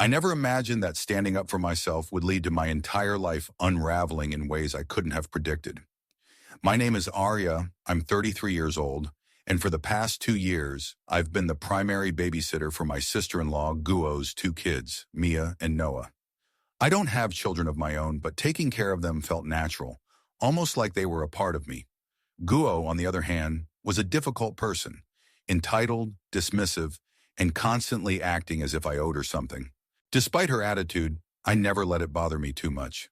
I never imagined that standing up for myself would lead to my entire life unraveling in ways I couldn't have predicted. My name is Arya, I'm 33 years old, and for the past 2 years, I've been the primary babysitter for my sister-in-law Guo's two kids, Mia and Noah. I don't have children of my own, but taking care of them felt natural, almost like they were a part of me. Guo, on the other hand, was a difficult person, entitled, dismissive, and constantly acting as if I owed her something. Despite her attitude, I never let it bother me too much.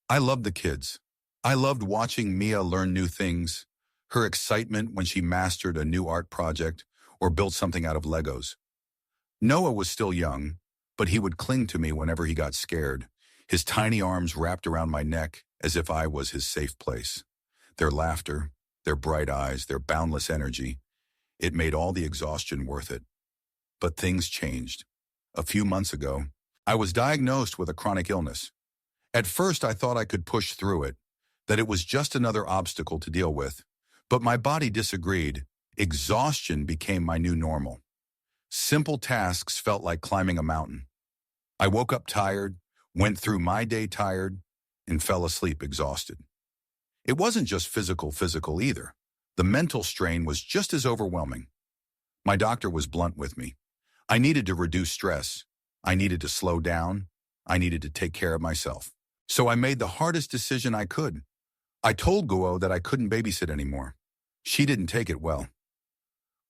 I loved the kids. I loved watching Mia learn new things, her excitement when she mastered a new art project or built something out of Legos. Noah was still young, but he would cling to me whenever he got scared, his tiny arms wrapped around my neck as if I was his safe place. Their laughter, their bright eyes, their boundless energy, it made all the exhaustion worth it. But things changed. A few months ago, I was diagnosed with a chronic illness. At first, I thought I could push through it, that it was just another obstacle to deal with. But my body disagreed. Exhaustion became my new normal. Simple tasks felt like climbing a mountain. I woke up tired, went through my day tired, and fell asleep exhausted. It wasn't just physical either. The mental strain was just as overwhelming. My doctor was blunt with me. I needed to reduce stress. I needed to slow down. I needed to take care of myself. So I made the hardest decision I could. I told Guo that I couldn't babysit anymore. She didn't take it well.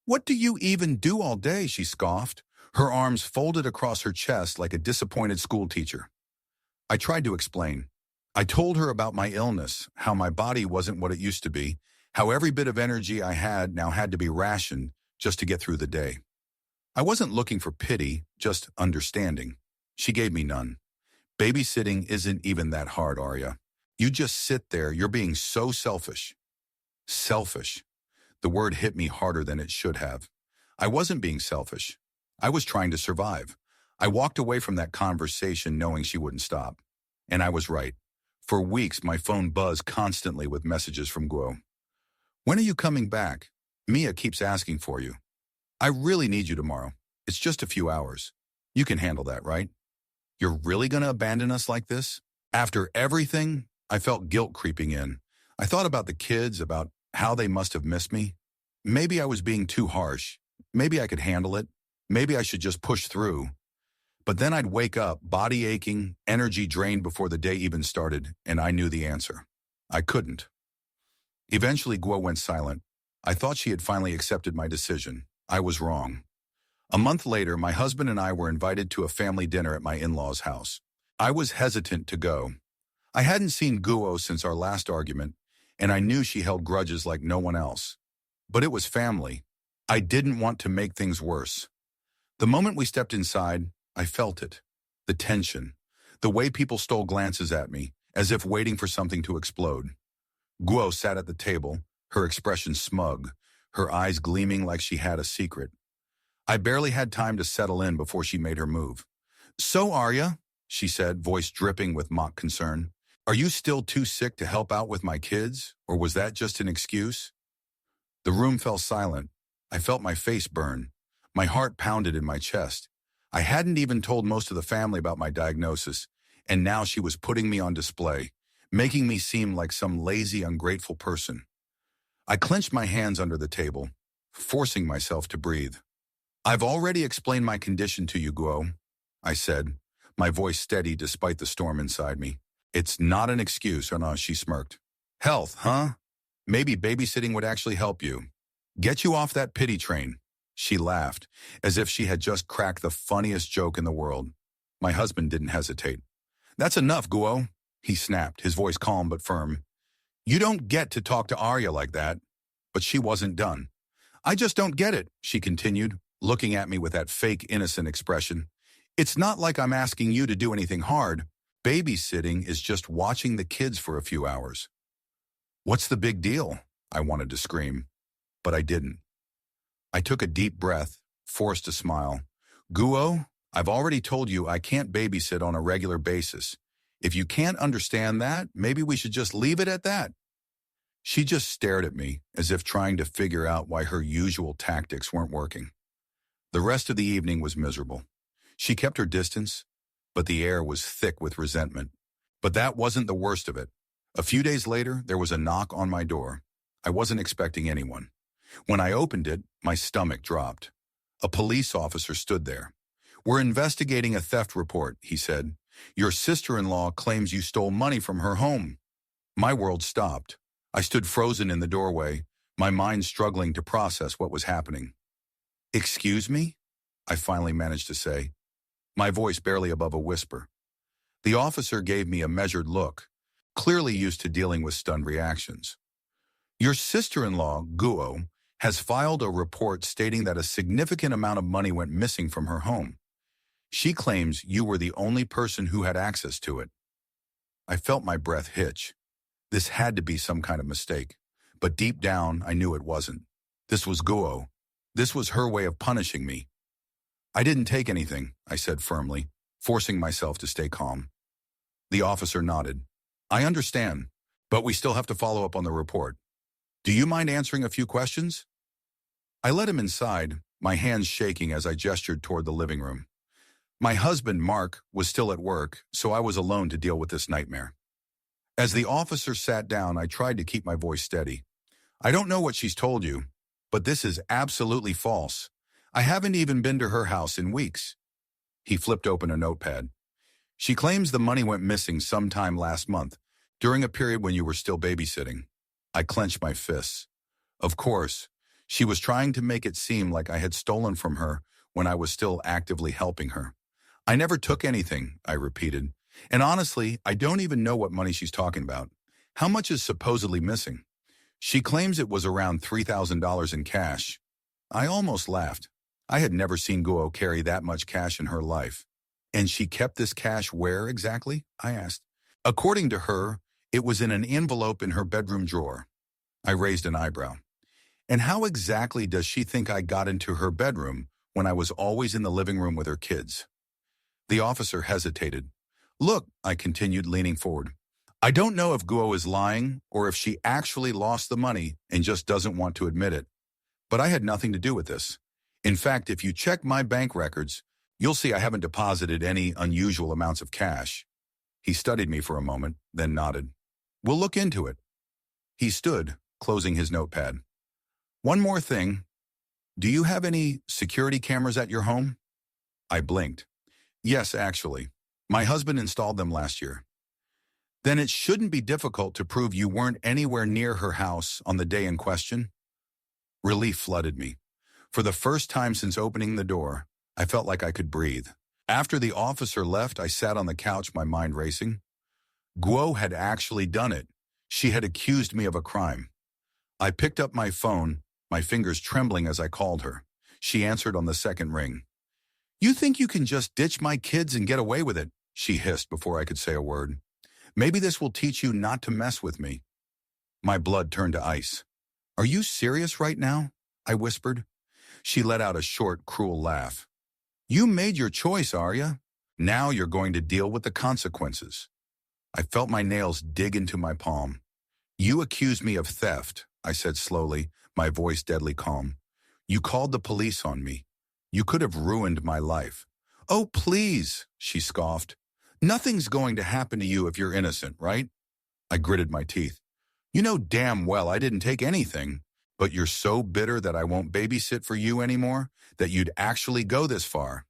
"What do you even do all day?" she scoffed, her arms folded across her chest like a disappointed schoolteacher. I tried to explain. I told her about my illness, how my body wasn't what it used to be, how every bit of energy I had now had to be rationed just to get through the day. I wasn't looking for pity, just understanding. She gave me none. "Babysitting isn't even that hard, Arya. You just sit there, you're being so selfish." Selfish. The word hit me harder than it should have. I wasn't being selfish. I was trying to survive. I walked away from that conversation knowing she wouldn't stop. And I was right. For weeks, my phone buzzed constantly with messages from Guo. "When are you coming back? Mia keeps asking for you. I really need you tomorrow. It's just a few hours. You can handle that, right? You're really going to abandon us like this?" After everything, I felt guilt creeping in. I thought about the kids, about how they must have missed me. Maybe I was being too harsh. Maybe I could handle it. Maybe I should just push through. But then I'd wake up, body aching, energy drained before the day even started, and I knew the answer. I couldn't. Eventually, Guo went silent. I thought she had finally accepted my decision. I was wrong. A month later, my husband and I were invited to a family dinner at my in-laws' house. I was hesitant to go. I hadn't seen Guo since our last argument, and I knew she held grudges like no one else. But it was family. I didn't want to make things worse. The moment we stepped inside, I felt it. The tension. The way people stole glances at me, as if waiting for something to explode. Guo sat at the table, her expression smug, her eyes gleaming like she had a secret. I barely had time to settle in before she made her move. "So, Arya," she said, voice dripping with mock concern, "are you still too sick to help out with my kids, or was that just an excuse?" The room fell silent. I felt my face burn. My heart pounded in my chest. I hadn't even told most of the family about my diagnosis, and now she was putting me on display, making me seem like some lazy, ungrateful person. I clenched my hands under the table, forcing myself to breathe. "I've already explained my condition to you, Guo," I said, my voice steady despite the storm inside me. "It's not an excuse," she smirked. "Health, huh? Maybe babysitting would actually help you. Get you off that pity train." She laughed, as if she had just cracked the funniest joke in the world. My husband didn't hesitate. "That's enough, Guo," he snapped, his voice calm but firm. "You don't get to talk to Arya like that." But she wasn't done. "I just don't get it," she continued, looking at me with that fake innocent expression. "It's not like I'm asking you to do anything hard. Babysitting is just watching the kids for a few hours." "What's the big deal?" I wanted to scream, but I didn't. I took a deep breath, forced a smile. "Guo, I've already told you I can't babysit on a regular basis. If you can't understand that, maybe we should just leave it at that." She just stared at me, as if trying to figure out why her usual tactics weren't working. The rest of the evening was miserable. She kept her distance, but the air was thick with resentment. But that wasn't the worst of it. A few days later, there was a knock on my door. I wasn't expecting anyone. When I opened it, my stomach dropped. A police officer stood there. "We're investigating a theft report," he said. "Your sister-in-law claims you stole money from her home." My world stopped. I stood frozen in the doorway, my mind struggling to process what was happening. "Excuse me?" I finally managed to say, my voice barely above a whisper. The officer gave me a measured look, clearly used to dealing with stunned reactions. "Your sister-in-law, Guo, has filed a report stating that a significant amount of money went missing from her home. She claims you were the only person who had access to it." I felt my breath hitch. This had to be some kind of mistake, but deep down I knew it wasn't. This was Guo. This was her way of punishing me. "I didn't take anything," I said firmly, forcing myself to stay calm. The officer nodded. "I understand, but we still have to follow up on the report. Do you mind answering a few questions?" I let him inside, my hands shaking as I gestured toward the living room. My husband, Mark, was still at work, so I was alone to deal with this nightmare. As the officer sat down, I tried to keep my voice steady. "I don't know what she's told you, but this is absolutely false. I haven't even been to her house in weeks." He flipped open a notepad. "She claims the money went missing sometime last month, during a period when you were still babysitting." I clenched my fists. Of course, she was trying to make it seem like I had stolen from her when I was still actively helping her. "I never took anything," I repeated. "And honestly, I don't even know what money she's talking about. How much is supposedly missing?" "She claims it was around $3,000 in cash." I almost laughed. I had never seen Guo carry that much cash in her life. "And she kept this cash where exactly?" I asked. "According to her, it was in an envelope in her bedroom drawer." I raised an eyebrow. "And how exactly does she think I got into her bedroom when I was always in the living room with her kids?" The officer hesitated. "Look," I continued, leaning forward, "I don't know if Guo is lying or if she actually lost the money and just doesn't want to admit it. But I had nothing to do with this. In fact, if you check my bank records, you'll see I haven't deposited any unusual amounts of cash." He studied me for a moment, then nodded. "We'll look into it." He stood, closing his notepad. "One more thing. Do you have any security cameras at your home?" I blinked. "Yes, actually. My husband installed them last year." "Then it shouldn't be difficult to prove you weren't anywhere near her house on the day in question." Relief flooded me. For the first time since opening the door, I felt like I could breathe. After the officer left, I sat on the couch, my mind racing. Guo had actually done it. She had accused me of a crime. I picked up my phone, my fingers trembling as I called her. She answered on the second ring. "You think you can just ditch my kids and get away with it?" she hissed before I could say a word. "Maybe this will teach you not to mess with me." My blood turned to ice. "Are you serious right now?" I whispered. She let out a short, cruel laugh. "You made your choice, Arya. Now you're going to deal with the consequences." I felt my nails dig into my palm. "You accused me of theft," I said slowly, my voice deadly calm. "You called the police on me. You could have ruined my life." "Oh, please," she scoffed. "Nothing's going to happen to you if you're innocent, right?" I gritted my teeth. "You know damn well I didn't take anything, but you're so bitter that I won't babysit for you anymore that you'd actually go this far.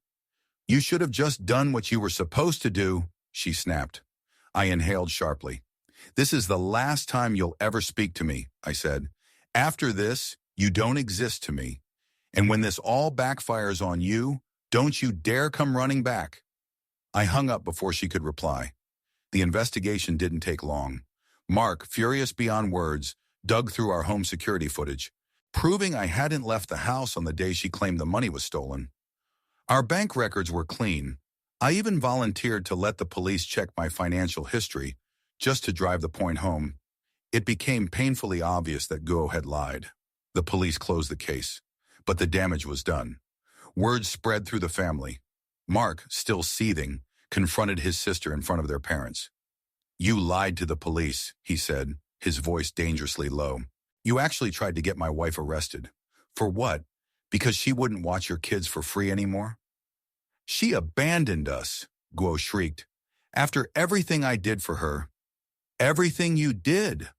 You should have just done what you were supposed to do," she snapped. I inhaled sharply. "This is the last time you'll ever speak to me," I said. "After this, you don't exist to me. And when this all backfires on you, don't you dare come running back." I hung up before she could reply. The investigation didn't take long. Mark, furious beyond words, dug through our home security footage, proving I hadn't left the house on the day she claimed the money was stolen. Our bank records were clean. I even volunteered to let the police check my financial history, just to drive the point home. It became painfully obvious that Guo had lied. The police closed the case, but the damage was done. Word spread through the family. Mark, still seething, confronted his sister in front of their parents. "You lied to the police," he said, his voice dangerously low. "You actually tried to get my wife arrested. For what? Because she wouldn't watch your kids for free anymore?" She abandoned us, Guo shrieked. After everything I did for her. Everything you did.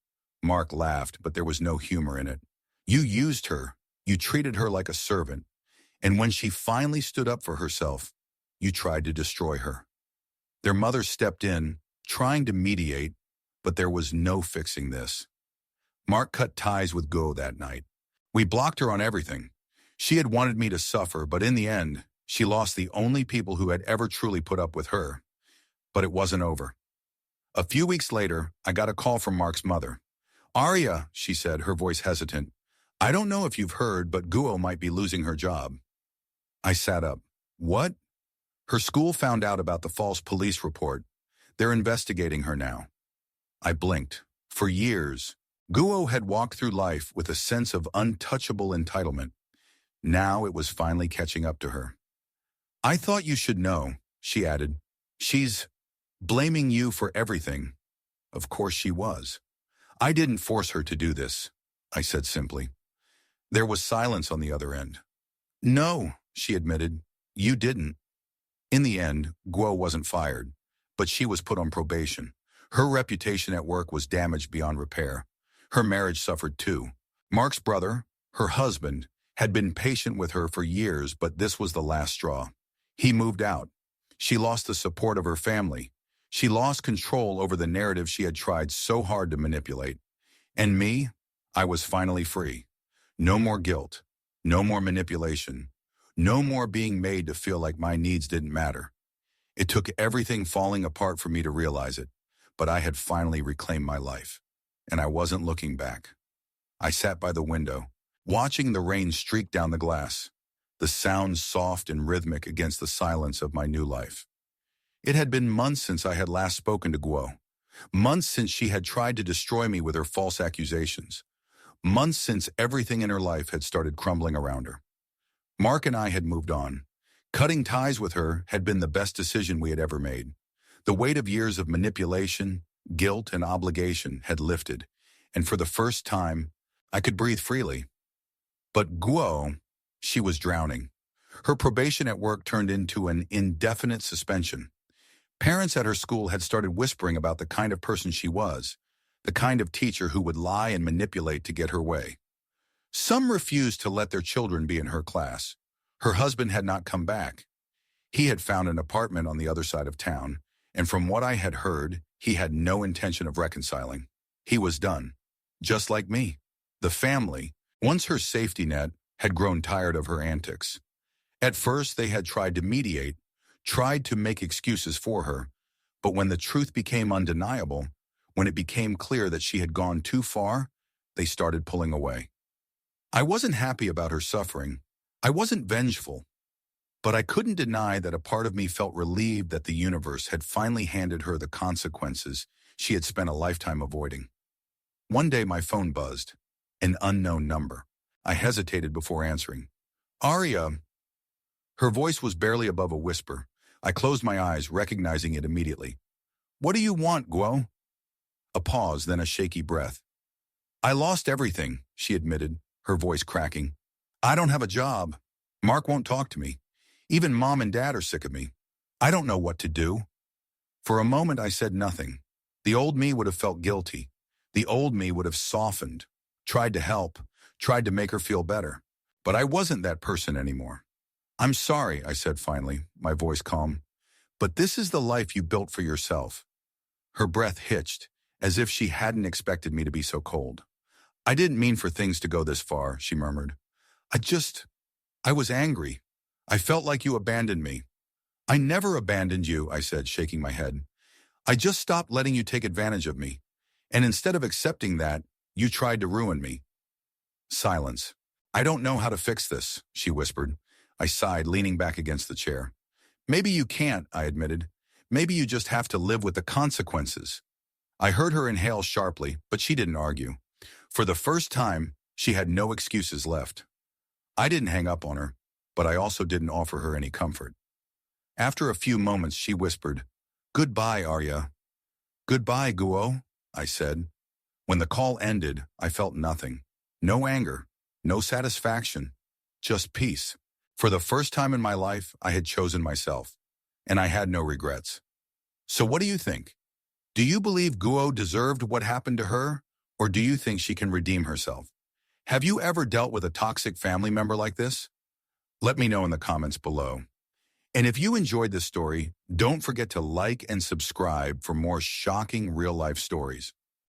Mark laughed, but there was no humor in it. You used her. You treated her like a servant. And when she finally stood up for herself, you tried to destroy her. Their mother stepped in, trying to mediate, but there was no fixing this. Mark cut ties with Guo that night. We blocked her on everything. She had wanted me to suffer, but in the end, she lost the only people who had ever truly put up with her. But it wasn't over. A few weeks later, I got a call from Mark's mother. Arya, she said, her voice hesitant, I don't know if you've heard, but Guo might be losing her job. I sat up. What? Her school found out about the false police report. They're investigating her now. I blinked. For years, Guo had walked through life with a sense of untouchable entitlement. Now it was finally catching up to her. I thought you should know, she added. She's blaming you for everything. Of course she was. I didn't force her to do this, I said simply. There was silence on the other end. No, she admitted, you didn't. In the end, Guo wasn't fired, but she was put on probation. Her reputation at work was damaged beyond repair. Her marriage suffered too. Mark's brother, her husband, had been patient with her for years, but this was the last straw. He moved out. She lost the support of her family. She lost control over the narrative she had tried so hard to manipulate. And me, I was finally free. No more guilt. No more manipulation. No more being made to feel like my needs didn't matter. It took everything falling apart for me to realize it, but I had finally reclaimed my life, and I wasn't looking back. I sat by the window, watching the rain streak down the glass, the sounds soft and rhythmic against the silence of my new life. It had been months since I had last spoken to Guo, months since she had tried to destroy me with her false accusations, months since everything in her life had started crumbling around her. Mark and I had moved on. Cutting ties with her had been the best decision we had ever made. The weight of years of manipulation, guilt, and obligation had lifted, and for the first time, I could breathe freely. But Guo, she was drowning. Her probation at work turned into an indefinite suspension. Parents at her school had started whispering about the kind of person she was, the kind of teacher who would lie and manipulate to get her way. Some refused to let their children be in her class. Her husband had not come back. He had found an apartment on the other side of town, and from what I had heard, he had no intention of reconciling. He was done. Just like me. The family, once her safety net, had grown tired of her antics. At first, they had tried to mediate, tried to make excuses for her, but when the truth became undeniable, when it became clear that she had gone too far, they started pulling away. I wasn't happy about her suffering. I wasn't vengeful, but I couldn't deny that a part of me felt relieved that the universe had finally handed her the consequences she had spent a lifetime avoiding. One day my phone buzzed, an unknown number. I hesitated before answering. Arya. Her voice was barely above a whisper. I closed my eyes, recognizing it immediately. What do you want, Guo? A pause, then a shaky breath. I lost everything, she admitted, her voice cracking. I don't have a job. Mark won't talk to me. Even Mom and Dad are sick of me. I don't know what to do. For a moment I said nothing. The old me would have felt guilty. The old me would have softened, tried to help, tried to make her feel better. But I wasn't that person anymore. I'm sorry, I said finally, my voice calm. But this is the life you built for yourself. Her breath hitched, as if she hadn't expected me to be so cold. I didn't mean for things to go this far, she murmured. I was angry. I felt like you abandoned me. I never abandoned you, I said, shaking my head. I just stopped letting you take advantage of me. And instead of accepting that, you tried to ruin me. Silence. I don't know how to fix this, she whispered. I sighed, leaning back against the chair. Maybe you can't, I admitted. Maybe you just have to live with the consequences. I heard her inhale sharply, but she didn't argue. For the first time, she had no excuses left. I didn't hang up on her, but I also didn't offer her any comfort. After a few moments, she whispered, Goodbye, Arya. Goodbye, Guo, I said. When the call ended, I felt nothing. No anger, no satisfaction, just peace. For the first time in my life, I had chosen myself, and I had no regrets. So what do you think? Do you believe Guo deserved what happened to her, or do you think she can redeem herself? Have you ever dealt with a toxic family member like this? Let me know in the comments below. And if you enjoyed this story, don't forget to like and subscribe for more shocking real-life stories.